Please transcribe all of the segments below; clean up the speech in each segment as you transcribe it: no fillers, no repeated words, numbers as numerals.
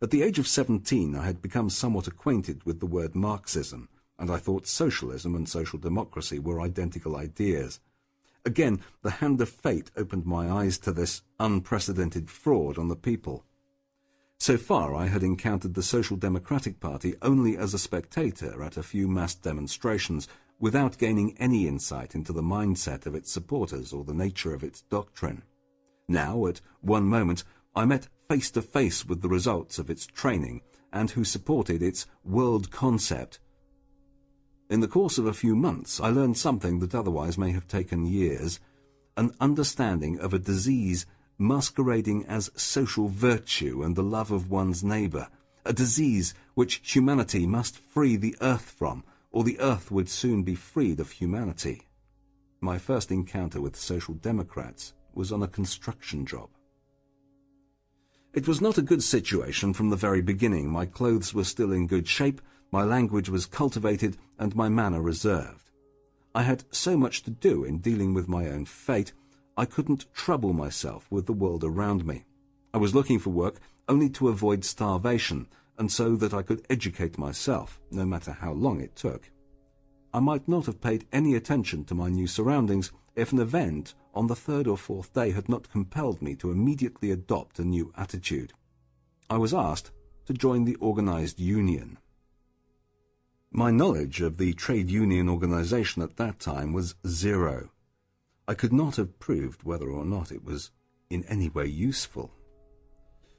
At the age of 17, I had become somewhat acquainted with the word Marxism, and I thought socialism and social democracy were identical ideas. Again, the hand of fate opened my eyes to this unprecedented fraud on the people. So far, I had encountered the Social Democratic Party only as a spectator at a few mass demonstrations, without gaining any insight into the mindset of its supporters or the nature of its doctrine. Now, at one moment, I met face to face with the results of its training and who supported its world concept. In the course of a few months, I learned something that otherwise may have taken years, an understanding of a disease masquerading as social virtue and the love of one's neighbour, a disease which humanity must free the earth from, or the earth would soon be freed of humanity. My first encounter with social democrats was on a construction job. It was not a good situation from the very beginning. My clothes were still in good shape, my language was cultivated, and my manner reserved. I had so much to do in dealing with my own fate, I couldn't trouble myself with the world around me. I was looking for work only to avoid starvation, and so that I could educate myself, no matter how long it took. I might not have paid any attention to my new surroundings if an event on the third or fourth day had not compelled me to immediately adopt a new attitude. I was asked to join the organized union. My knowledge of the trade union organization at that time was zero. I could not have proved whether or not it was in any way useful.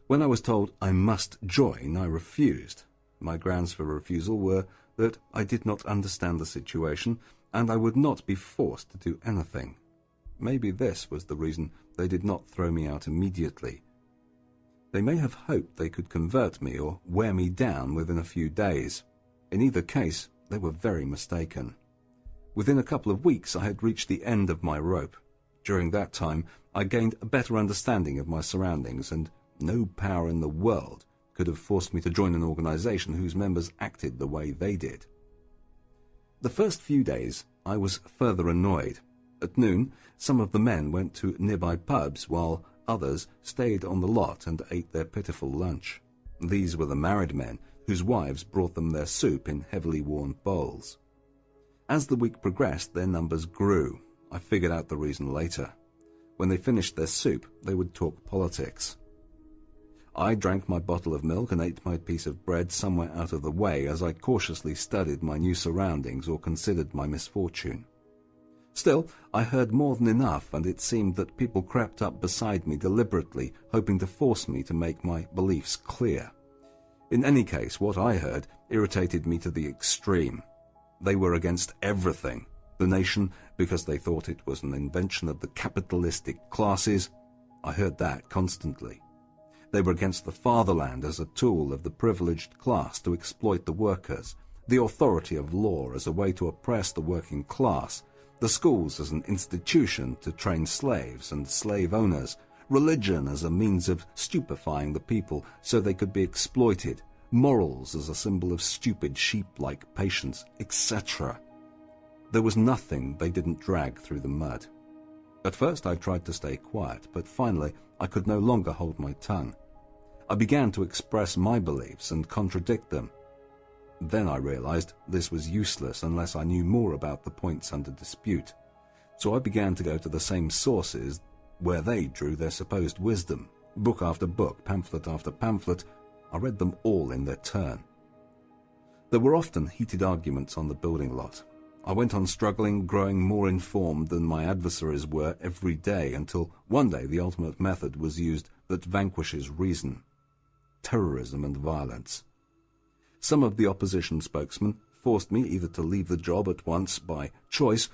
When I was told I must join, I refused. My grounds for refusal were that I did not understand the situation, and I would not be forced to do anything. Maybe this was the reason they did not throw me out immediately. They may have hoped they could convert me or wear me down within a few days. In either case, they were very mistaken. Within a couple of weeks, I had reached the end of my rope. During that time, I gained a better understanding of my surroundings, and no power in the world could have forced me to join an organization whose members acted the way they did. The first few days, I was further annoyed. At noon, some of the men went to nearby pubs, while others stayed on the lot and ate their pitiful lunch. These were the married men, whose wives brought them their soup in heavily worn bowls. As the week progressed, their numbers grew. I figured out the reason later. When they finished their soup, they would talk politics. I drank my bottle of milk and ate my piece of bread somewhere out of the way as I cautiously studied my new surroundings or considered my misfortune. Still, I heard more than enough, and it seemed that people crept up beside me deliberately, hoping to force me to make my beliefs clear. In any case, what I heard irritated me to the extreme. They were against everything. The nation, because they thought it was an invention of the capitalistic classes. I heard that constantly. They were against the fatherland as a tool of the privileged class to exploit the workers, the authority of law as a way to oppress the working class, the schools as an institution to train slaves and slave owners, religion as a means of stupefying the people so they could be exploited, morals as a symbol of stupid sheep-like patience, etc. There was nothing they didn't drag through the mud. At first I tried to stay quiet, but finally I could no longer hold my tongue. I began to express my beliefs and contradict them. Then I realized this was useless unless I knew more about the points under dispute. So I began to go to the same sources where they drew their supposed wisdom. Book after book, pamphlet after pamphlet, I read them all in their turn. There were often heated arguments on the building lot. I went on struggling, growing more informed than my adversaries were every day, until one day the ultimate method was used that vanquishes reason: terrorism and violence. Some of the opposition spokesmen forced me either to leave the job at once by choice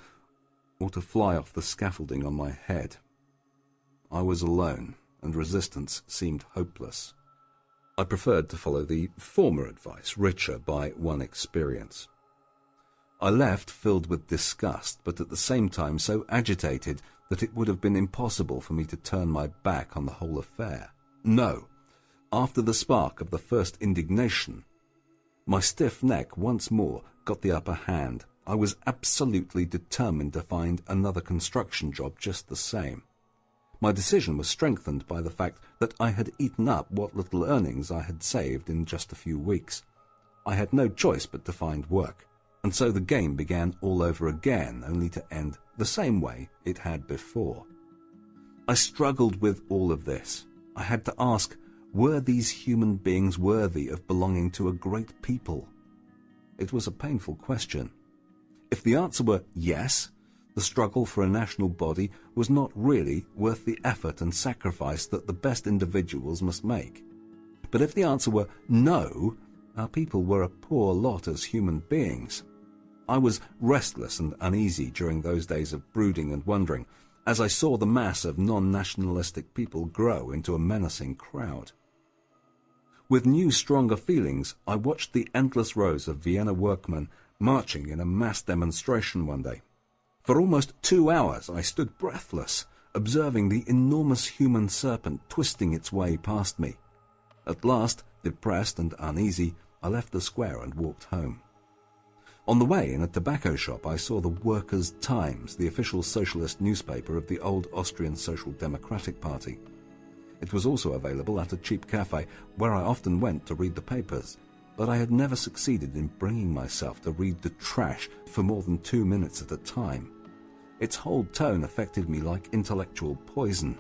or to fly off the scaffolding on my head. I was alone, and resistance seemed hopeless. I preferred to follow the former advice, richer by one experience. I left filled with disgust, but at the same time so agitated that it would have been impossible for me to turn my back on the whole affair. No, after the spark of the first indignation, my stiff neck once more got the upper hand. I was absolutely determined to find another construction job just the same. My decision was strengthened by the fact that I had eaten up what little earnings I had saved in just a few weeks. I had no choice but to find work, and so the game began all over again, only to end the same way it had before. I struggled with all of this. I had to ask, were these human beings worthy of belonging to a great people? It was a painful question. If the answer were yes, the struggle for a national body was not really worth the effort and sacrifice that the best individuals must make. But if the answer were no, our people were a poor lot as human beings. I was restless and uneasy during those days of brooding and wondering, as I saw the mass of non-nationalistic people grow into a menacing crowd. With new, stronger feelings, I watched the endless rows of Vienna workmen marching in a mass demonstration one day. For almost 2 hours I stood breathless, observing the enormous human serpent twisting its way past me. At last, depressed and uneasy, I left the square and walked home. On the way, in a tobacco shop, I saw the Workers' Times, the official socialist newspaper of the old Austrian Social Democratic Party. It was also available at a cheap cafe where I often went to read the papers, but I had never succeeded in bringing myself to read the trash for more than 2 minutes at a time. Its whole tone affected me like intellectual poison.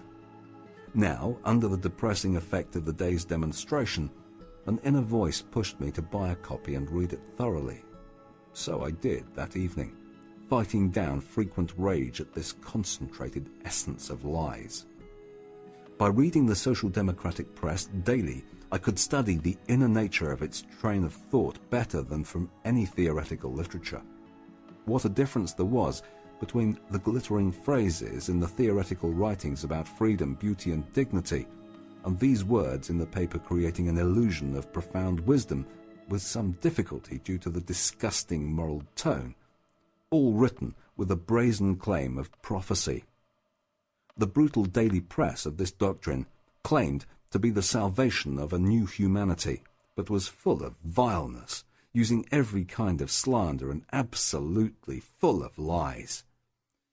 Now, under the depressing effect of the day's demonstration, an inner voice pushed me to buy a copy and read it thoroughly. So I did that evening, fighting down frequent rage at this concentrated essence of lies. By reading the Social Democratic press daily, I could study the inner nature of its train of thought better than from any theoretical literature. What a difference there was between the glittering phrases in the theoretical writings about freedom, beauty and dignity, and these words in the paper creating an illusion of profound wisdom with some difficulty due to the disgusting moral tone, all written with a brazen claim of prophecy. The brutal daily press of this doctrine claimed to be the salvation of a new humanity, but was full of vileness, using every kind of slander and absolutely full of lies.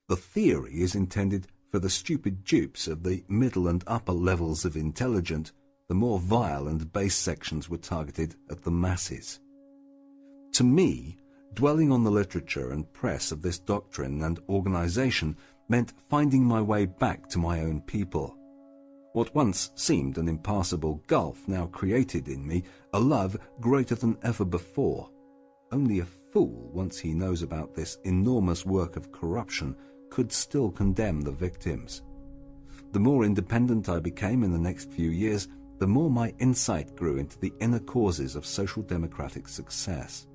The theory is intended for the stupid dupes of the middle and upper levels of intelligence. The more vile and base sections were targeted at the masses. To me, dwelling on the literature and press of this doctrine and organization meant finding my way back to my own people. What once seemed an impassable gulf now created in me a love greater than ever before. Only a fool, once he knows about this enormous work of corruption, could still condemn the victims. The more independent I became in the next few years, the more my insight grew into the inner causes of social democratic success.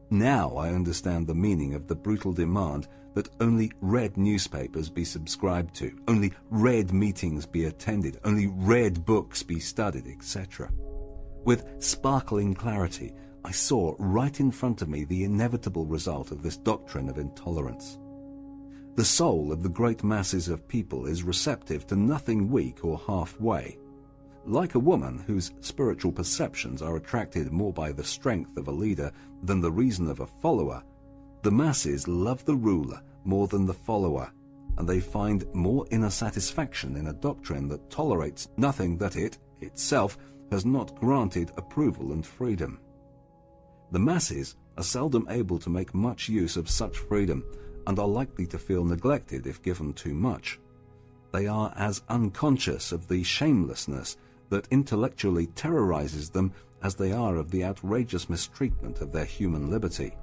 Now I understand the meaning of the brutal demand that only red newspapers be subscribed to, only red meetings be attended, only red books be studied, etc. With sparkling clarity, I saw right in front of me the inevitable result of this doctrine of intolerance. The soul of the great masses of people is receptive to nothing weak or halfway. Like a woman whose spiritual perceptions are attracted more by the strength of a leader than the reason of a follower, the masses love the ruler more than the follower, and they find more inner satisfaction in a doctrine that tolerates nothing that it, itself, has not granted approval and freedom. The masses are seldom able to make much use of such freedom, and are likely to feel neglected if given too much. They are as unconscious of the shamelessness that intellectually terrorizes them as they are of the outrageous mistreatment of their human liberty.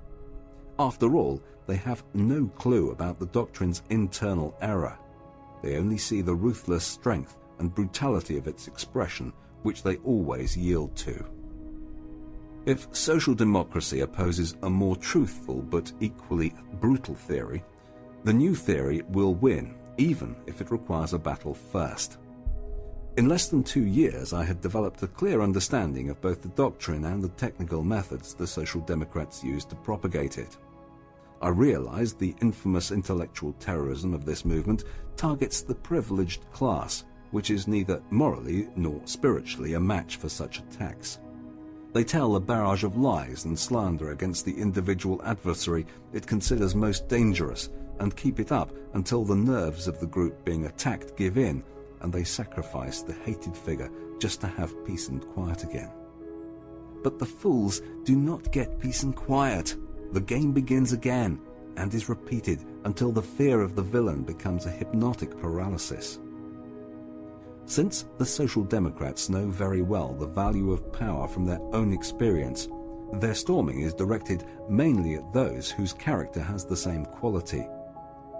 After all, they have no clue about the doctrine's internal error. They only see the ruthless strength and brutality of its expression, which they always yield to. If social democracy opposes a more truthful but equally brutal theory, the new theory will win, even if it requires a battle first. In less than 2 years, I had developed a clear understanding of both the doctrine and the technical methods the Social Democrats used to propagate it. I realized the infamous intellectual terrorism of this movement targets the privileged class, which is neither morally nor spiritually a match for such attacks. They tell a barrage of lies and slander against the individual adversary it considers most dangerous, and keep it up until the nerves of the group being attacked give in, and they sacrifice the hated figure just to have peace and quiet again. But the fools do not get peace and quiet. The game begins again and is repeated until the fear of the villain becomes a hypnotic paralysis. Since the Social Democrats know very well the value of power from their own experience, their storming is directed mainly at those whose character has the same quality.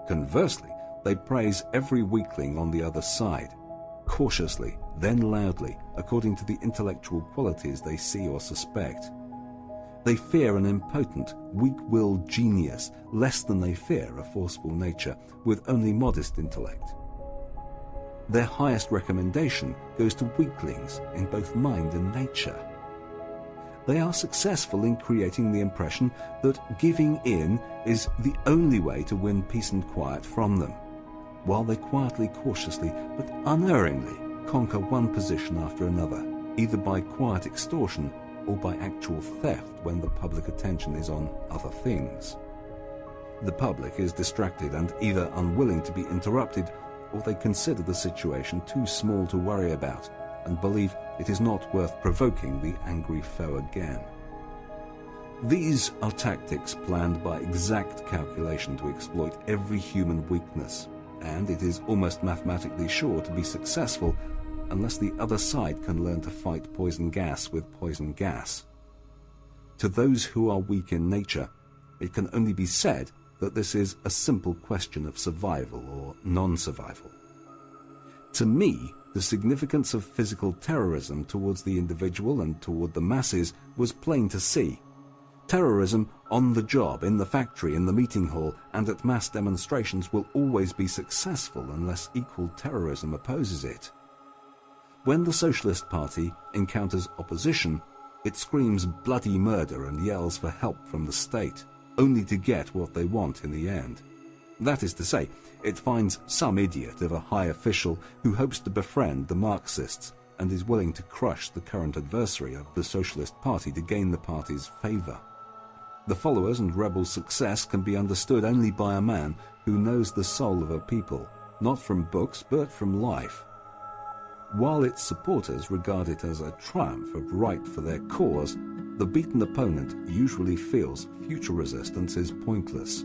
Conversely, they praise every weakling on the other side, cautiously, then loudly, according to the intellectual qualities they see or suspect. They fear an impotent, weak-willed genius less than they fear a forceful nature with only modest intellect. Their highest recommendation goes to weaklings in both mind and nature. They are successful in creating the impression that giving in is the only way to win peace and quiet from them, while they quietly, cautiously, but unerringly conquer one position after another, either by quiet extortion or by actual theft when the public attention is on other things. The public is distracted and either unwilling to be interrupted, or they consider the situation too small to worry about and believe it is not worth provoking the angry foe again. These are tactics planned by exact calculation to exploit every human weakness, and it is almost mathematically sure to be successful unless the other side can learn to fight poison gas with poison gas. To those who are weak in nature, it can only be said that this is a simple question of survival or non-survival. To me, the significance of physical terrorism towards the individual and toward the masses was plain to see. Terrorism on the job, in the factory, in the meeting hall, and at mass demonstrations will always be successful unless equal terrorism opposes it. When the Socialist Party encounters opposition, it screams bloody murder and yells for help from the state, only to get what they want in the end. That is to say, it finds some idiot of a high official who hopes to befriend the Marxists and is willing to crush the current adversary of the Socialist Party to gain the party's favour. The followers' and rebels' success can be understood only by a man who knows the soul of a people, not from books but from life. While its supporters regard it as a triumph of right for their cause, the beaten opponent usually feels future resistance is pointless.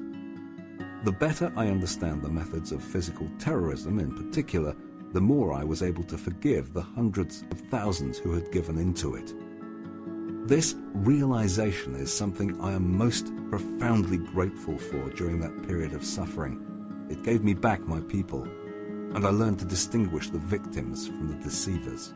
The better I understand the methods of physical terrorism in particular, the more I was able to forgive the hundreds of thousands who had given into it. This realization is something I am most profoundly grateful for during that period of suffering. It gave me back my people, and I learned to distinguish the victims from the deceivers.